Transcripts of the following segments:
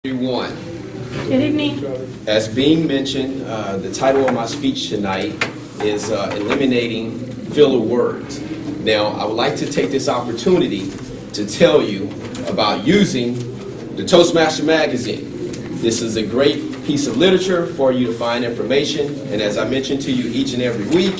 Everyone. Good evening. As being mentioned, the title of my speech tonight is Eliminating Filler Words. Now, I would like to take this opportunity to tell you about using the Toastmaster magazine. This is a great piece of literature for you to find information, and as I mentioned to you each and every week,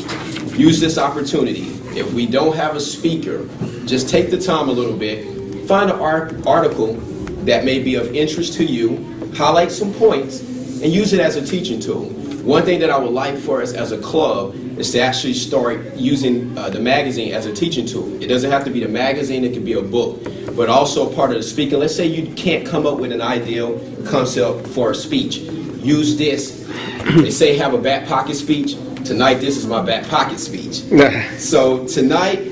use this opportunity. If we don't have a speaker, just take the time a little bit, find an article that may be of interest to you, highlight some points, and use it as a teaching tool. One thing that I would like for us as a club is to actually start using the magazine as a teaching tool. It doesn't have to be the magazine, it could be a book, but also part of the speaking. Let's say you can't come up with an ideal concept for a speech. Use this. They say have a back pocket speech. Tonight, this is my back pocket speech. So tonight,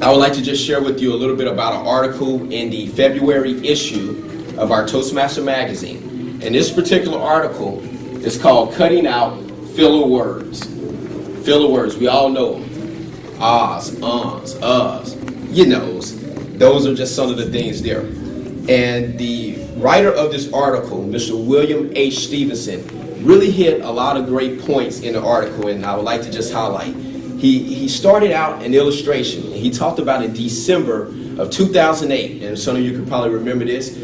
I would like to just share with you a little bit about an article in the February issue of our Toastmaster magazine. And this particular article is called Cutting Out Filler Words. Filler words, we all know them. Ahs, ums, uhs, you knows. Those are just some of the things there. And the writer of this article, Mr. William H. Stevenson, really hit a lot of great points in the article, and I would like to just highlight. He started out an illustration. He talked about in December of 2008, and some of you could probably remember this,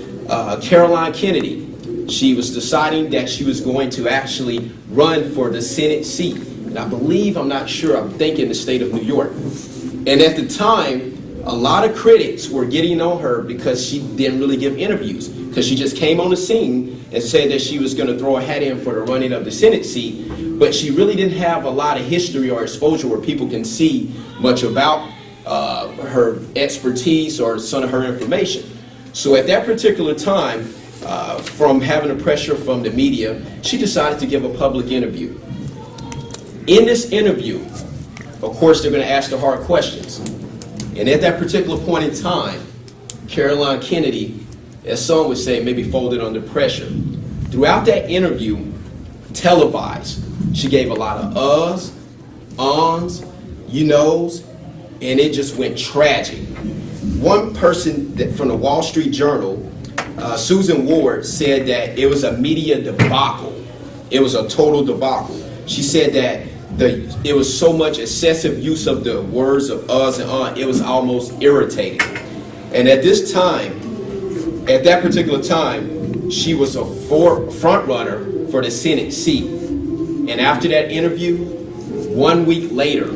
Caroline Kennedy. She was deciding that she was going to actually run for the Senate seat. And I believe, I'm not sure, I'm thinking the state of New York. And at the time, a lot of critics were getting on her because she didn't really give interviews, because she just came on the scene and said that she was going to throw a hat in for the running of the Senate seat, but she really didn't have a lot of history or exposure where people can see much about her expertise or some of her information. So at that particular time, from having the pressure from the media, she decided to give a public interview. In this interview, of course, they're going to ask the hard questions. And at that particular point in time, Caroline Kennedy, as some would say, maybe folded under pressure. Throughout that interview, televised, she gave a lot of uhs, ums, you knows, and it just went tragic. One person from the Wall Street Journal, Susan Ward, said that it was a media debacle. It was a total debacle. She said that it was so much excessive use of the words of us and it was almost irritating. And at this time, at that particular time, she was a front runner for the Senate seat. And after that interview, 1 week later,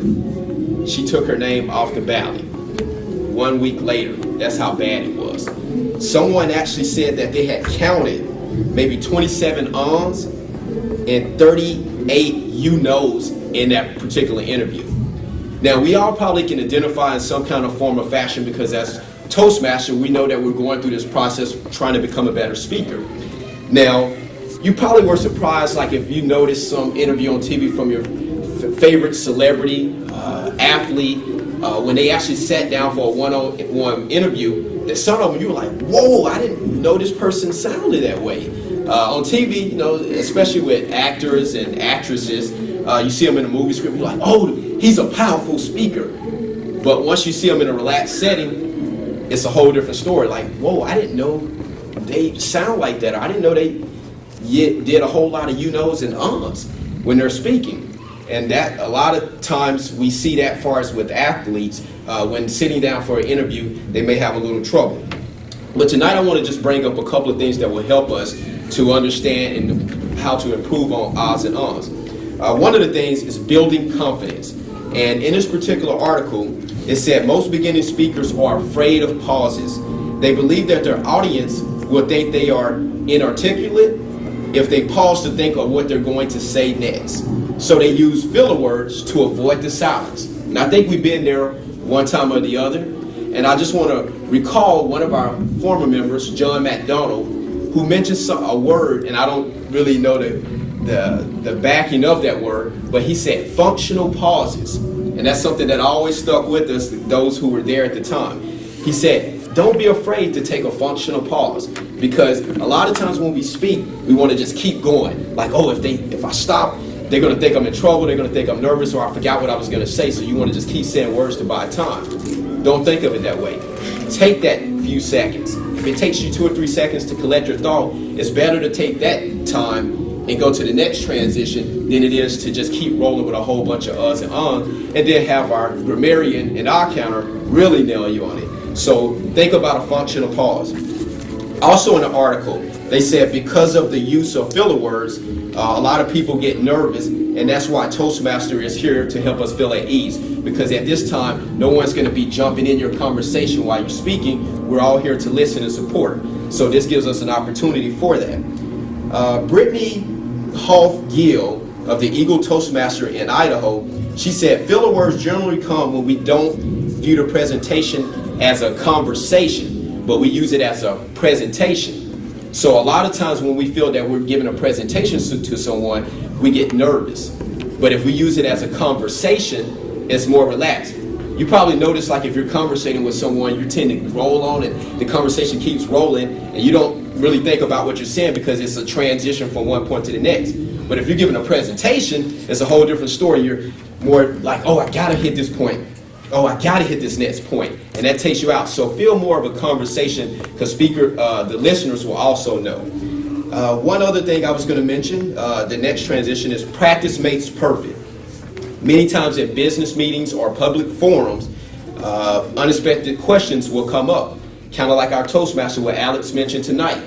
she took her name off the ballot. 1 week later, that's how bad it was. Someone actually said that they had counted maybe 27 ums and 38 you knows in that particular interview. Now, we all probably can identify in some kind of form or fashion, because as Toastmaster, we know that we're going through this process trying to become a better speaker. Now, you probably were surprised, like if you noticed some interview on TV from your favorite celebrity, athlete, when they actually sat down for a one-on-one interview, that some of them you were like, whoa, I didn't know this person sounded that way. On TV, you know, especially with actors and actresses, you see them in a movie script, you're like, oh, he's a powerful speaker. But once you see them in a relaxed setting, it's a whole different story. Like, whoa, I didn't know they sound like that. Or I didn't know they did a whole lot of you knows and ums when they're speaking. And that a lot of times we see that far as with athletes, when sitting down for an interview, they may have a little trouble. But tonight I want to just bring up a couple of things that will help us to understand and how to improve on ahs and ums. One of the things is building confidence. And in this particular article, it said most beginning speakers are afraid of pauses. They believe that their audience will think they are inarticulate if they pause to think of what they're going to say next. So they use filler words to avoid the silence. And I think we've been there one time or the other. And I just want to recall one of our former members, John McDonald, who mentioned a word, and I don't really know the backing of that word, but he said functional pauses. And that's something that always stuck with us, those who were there at the time. He said, don't be afraid to take a functional pause, because a lot of times when we speak, we want to just keep going. Like, oh, if I stop, they're going to think I'm in trouble, they're going to think I'm nervous, or I forgot what I was going to say, so you want to just keep saying words to buy time. Don't think of it that way. Take that few seconds. if it takes you 2 or 3 seconds to collect your thought, it's better to take that time and go to the next transition than it is to just keep rolling with a whole bunch of uhs and ums, and then have our grammarian and our counter really nail you on it. So think about a functional pause. Also in the article, they said because of the use of filler words, a lot of people get nervous, and that's why Toastmaster is here to help us feel at ease. Because at this time, no one's going to be jumping in your conversation while you're speaking. We're all here to listen and support. So this gives us an opportunity for that. Brittany Hoff-Gill of the Eagle Toastmaster in Idaho, she said, filler words generally come when we don't view the presentation as a conversation, but we use it as a presentation. So a lot of times when we feel that we're giving a presentation to someone, we get nervous. But if we use it as a conversation, it's more relaxed. You probably notice, like, if you're conversating with someone, you tend to roll on and the conversation keeps rolling and you don't really think about what you're saying because it's a transition from one point to the next. But if you're giving a presentation, it's a whole different story. You're more like, oh, I gotta hit this point. Oh, I gotta hit this next point. And that takes you out. So feel more of a conversation, because the listeners will also know. One other thing I was gonna mention, the next transition is practice makes perfect. Many times in business meetings or public forums, unexpected questions will come up, kind of like our Toastmaster, what Alex mentioned tonight.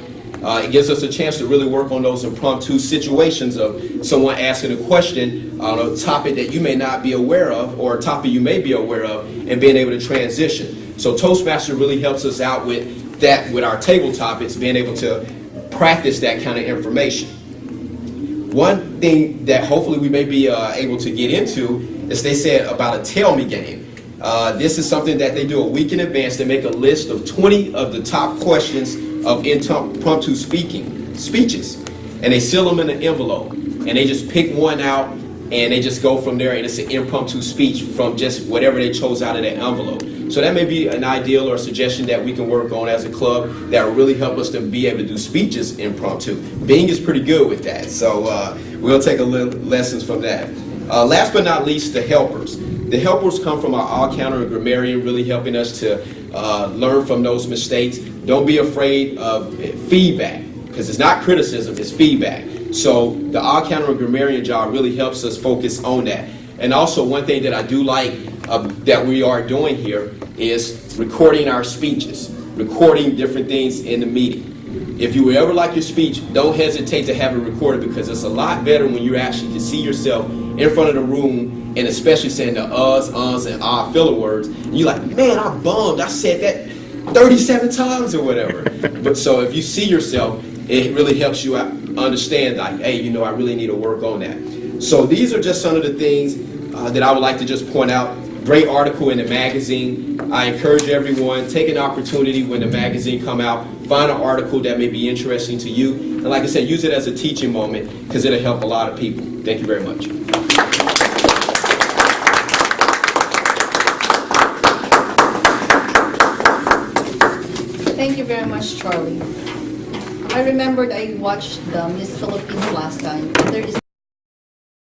It gives us a chance to really work on those impromptu situations of someone asking a question on a topic that you may not be aware of, or a topic you may be aware of, and being able to transition. So Toastmaster really helps us out with that, with our table topics, being able to practice that kind of information. One thing that hopefully we may be able to get into is, they said, about a tell me game. This is something that they do a week in advance. They make a list of 20 of the top questions of impromptu speeches, and they seal them in an envelope, and they just pick one out and they just go from there, and it's an impromptu speech from just whatever they chose out of that envelope. So that may be an ideal or a suggestion that we can work on as a club that will really help us to be able to do speeches impromptu. Bing is pretty good with that, so we'll take a little lessons from that. Last but not least, the helpers. The helpers come from our all-counter and grammarian, really helping us to learn from those mistakes. Don't be afraid of feedback, because it's not criticism, it's feedback. So the all-counter and grammarian job really helps us focus on that. And also, one thing that I do like that we are doing here is recording our speeches, recording different things in the meeting. If you ever like your speech, don't hesitate to have it recorded, because it's a lot better when you actually can see yourself in front of the room, and especially saying the uhs, ums, and ah filler words. And you're like, man, I bummed. I said that 37 times or whatever. But so if you see yourself, it really helps you understand, like, hey, you know, I really need to work on that. So these are just some of the things that I would like to just point out. Great article in the magazine. I encourage everyone, take an opportunity when the magazine come out, find an article that may be interesting to you. And like I said, use it as a teaching moment, because it'll help a lot of people. Thank you very much. Thank you very much, Charlie. I remembered I watched the Miss Philippines last time. There is